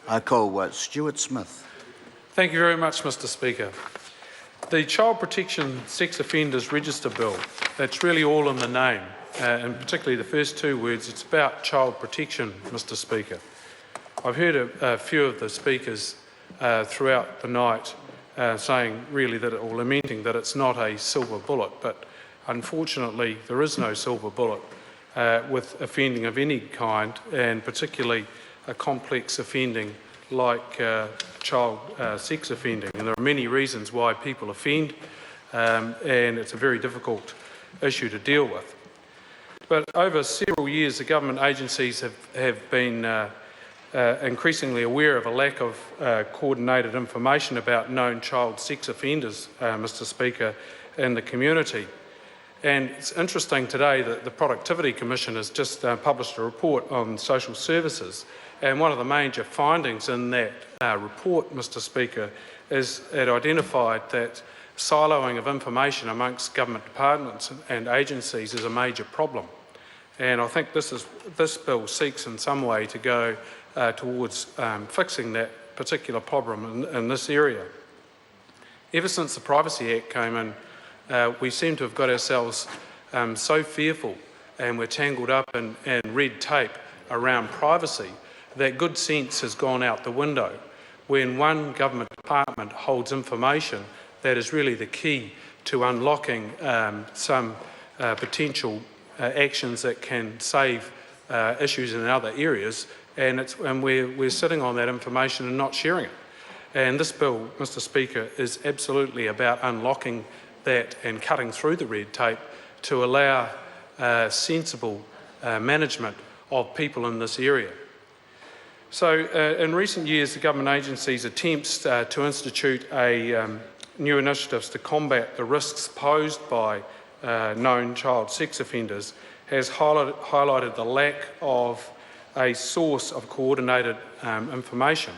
I call Stuart Smith. Thank you very much, Mr Speaker. The Child Protection Sex Offenders Register Bill, that's really all in the name, and particularly the first two words, it's about child protection, Mr Speaker. I've heard a few of the speakers throughout the night saying really that, or lamenting that it's not a silver bullet, but unfortunately there is no silver bullet with offending of any kind, and particularly a complex offending like child sex offending. And there are many reasons why people offend, and it's a very difficult issue to deal with. But over several years, the government agencies have been increasingly aware of a lack of coordinated information about known child sex offenders, Mr Speaker, in the community. And it's interesting today that the Productivity Commission has just published a report on social services, and one of the major findings in that report, Mr Speaker, is it identified that siloing of information amongst government departments and agencies is a major problem. And I think this bill seeks in some way to go towards fixing that particular problem in this area. Ever since the Privacy Act came in, we seem to have got ourselves so fearful, and we're tangled up in red tape around privacy that good sense has gone out the window. When one government department holds information that is really the key to unlocking some potential actions that can save issues in other areas, and we're sitting on that information and not sharing it. And this bill, Mr Speaker, is absolutely about unlocking that and cutting through the red tape to allow sensible management of people in this area. So in recent years, the government agencies' attempts to institute new initiatives to combat the risks posed by known child sex offenders has highlighted the lack of a source of coordinated information.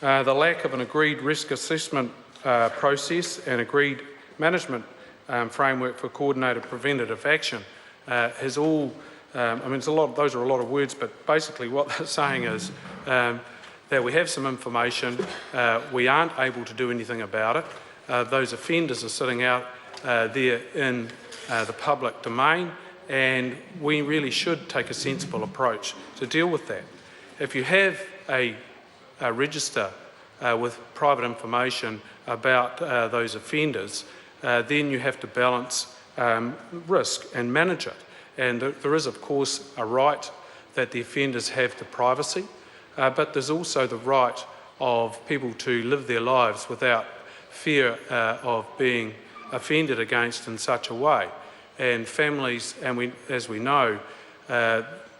The lack of an agreed risk assessment process and agreed management framework for coordinated preventative action has all, those are a lot of words, but basically what they're saying is that we have some information, we aren't able to do anything about it. Those offenders are sitting out there in the public domain, and we really should take a sensible approach to deal with that. If you have a register with private information about those offenders, then you have to balance risk and manage it. And there is, of course, a right that the offenders have to privacy, but there's also the right of people to live their lives without fear of being offended against in such a way. And families, and as we know,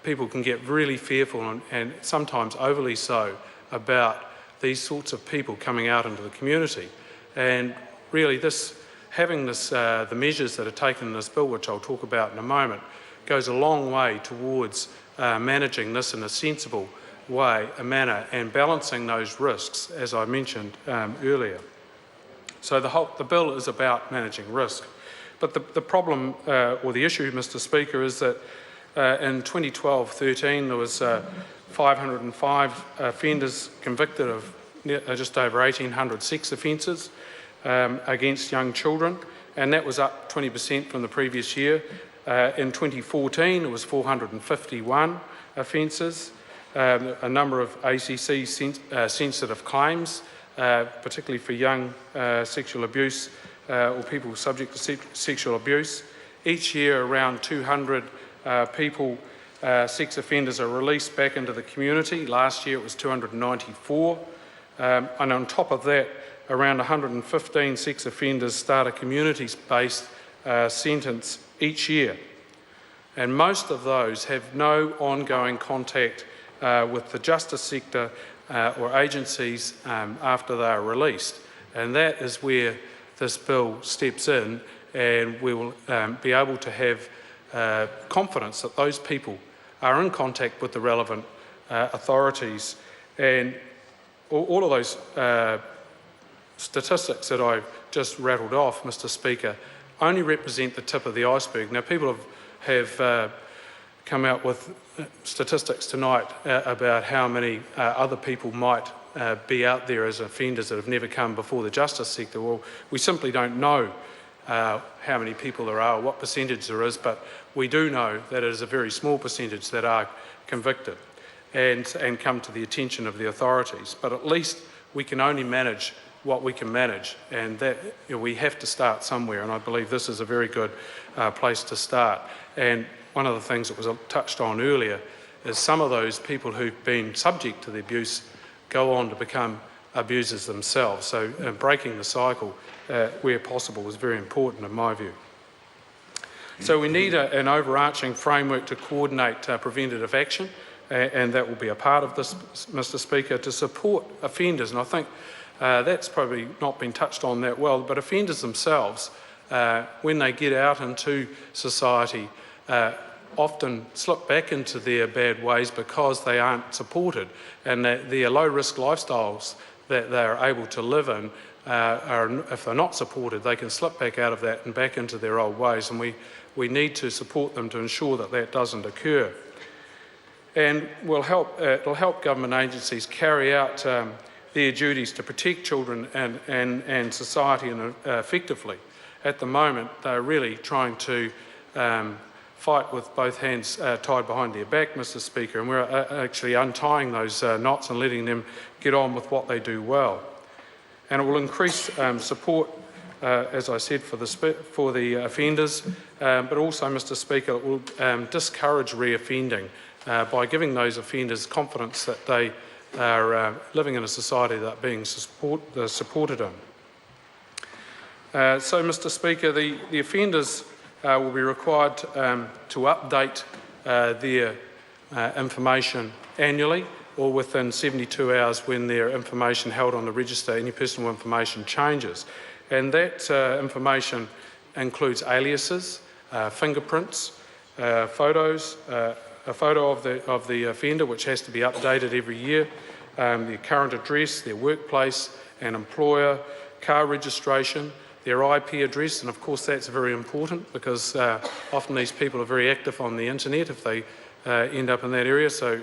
people can get really fearful and sometimes overly so about these sorts of people coming out into the community. And really the measures that are taken in this bill, which I'll talk about in a moment, goes a long way towards managing this in a sensible manner and balancing those risks, as I mentioned earlier. So the bill is about managing risk. But the problem, or the issue, Mr Speaker, is that in 2012-13 there was 505 offenders convicted of just over 1,800 sex offences against young children, and that was up 20% from the previous year. In 2014 it was 451 offences, a number of ACC sensitive claims, particularly for young sexual abuse or people subject to sexual abuse. Each year around 200 people, sex offenders, are released back into the community. Last year it was 294. And on top of that, around 115 sex offenders start a community-based sentence each year. And most of those have no ongoing contact with the justice sector or agencies after they are released. And that is where this bill steps in, and we will be able to have confidence that those people are in contact with the relevant authorities. And all of those statistics that I've just rattled off, Mr Speaker, only represent the tip of the iceberg. Now, people have come out with statistics tonight about how many other people might be out there as offenders that have never come before the justice sector. Well, we simply don't know how many people there are, what percentage there is, but we do know that it is a very small percentage that are convicted and come to the attention of the authorities. But at least we can only manage what we can manage, and that we have to start somewhere, and I believe this is a very good place to start. And one of the things that was touched on earlier is some of those people who've been subject to the abuse go on to become abusers themselves. So breaking the cycle where possible is very important in my view. So we need an overarching framework to coordinate preventative action, and that will be a part of this, Mr. Speaker, to support offenders. And I think that's probably not been touched on that well, but offenders themselves, when they get out into society, often slip back into their bad ways because they aren't supported, and their low-risk lifestyles that they're able to live in, if they're not supported, they can slip back out of that and back into their old ways, and we need to support them to ensure that that doesn't occur. And it'll help government agencies carry out their duties to protect children and society effectively. At the moment, they're really trying to fight with both hands tied behind their back, Mr. Speaker, and we're actually untying those knots and letting them get on with what they do well. And it will increase support, as I said, for the offenders, but also, Mr. Speaker, it will discourage reoffending by giving those offenders confidence that they are living in a society that being supported in. So, Mr. Speaker, the offenders will be required to update their information annually or within 72 hours when their information held on the register, any personal information changes. And that information includes aliases, fingerprints, photos, a photo of the offender which has to be updated every year, their current address, their workplace and employer, car registration, their IP address, and of course that's very important because often these people are very active on the internet if they end up in that area, so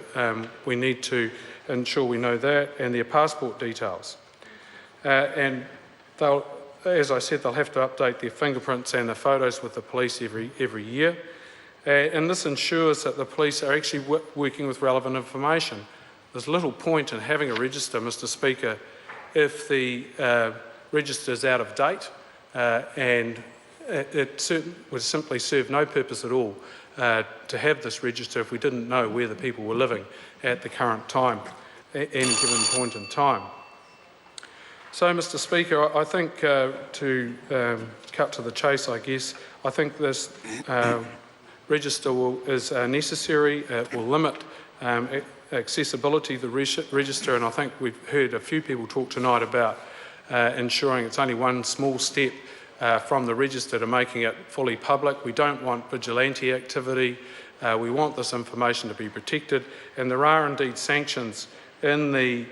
we need to ensure we know that, and their passport details. And they'll, as I said, they'll have to update their fingerprints and the photos with the police every year. And this ensures that the police are actually working with relevant information. There's little point in having a register, Mr. Speaker, if the register is out of date, and it would simply serve no purpose at all to have this register if we didn't know where the people were living at the current time, at any given point in time. So, Mr. Speaker, I think to cut to the chase, I guess, I think this register is necessary. It will limit accessibility to the register, and I think we've heard a few people talk tonight about ensuring it's only one small step from the register to making it fully public. We don't want vigilante activity. We want this information to be protected, and there are indeed sanctions in the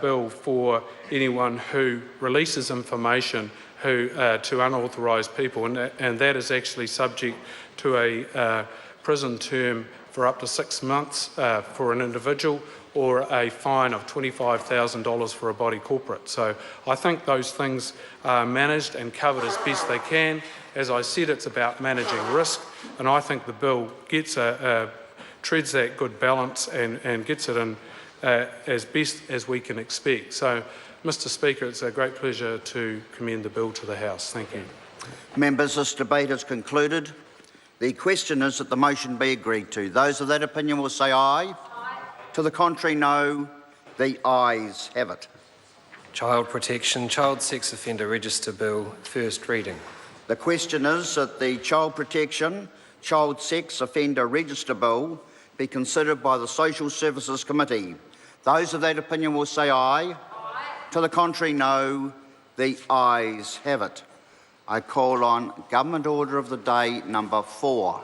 bill for anyone who releases information to unauthorised people, and that is actually subject to a prison term for up to 6 months for an individual, or a fine of $25,000 for a body corporate. So I think those things are managed and covered as best they can. As I said, it's about managing risk, and I think the bill gets treads that good balance and gets it in as best as we can expect. So, Mr. Speaker, it's a great pleasure to commend the bill to the House. Thank you. Members, this debate is concluded. The question is that the motion be agreed to. Those of that opinion will say aye. To the contrary, no. The ayes have it. Child Protection, Child Sex Offender Register Bill, first reading. The question is that the Child Protection, Child Sex Offender Register Bill be considered by the Social Services Committee. Those of that opinion will say aye. To the contrary, no. The ayes have it. I call on Government Order of the Day number 4.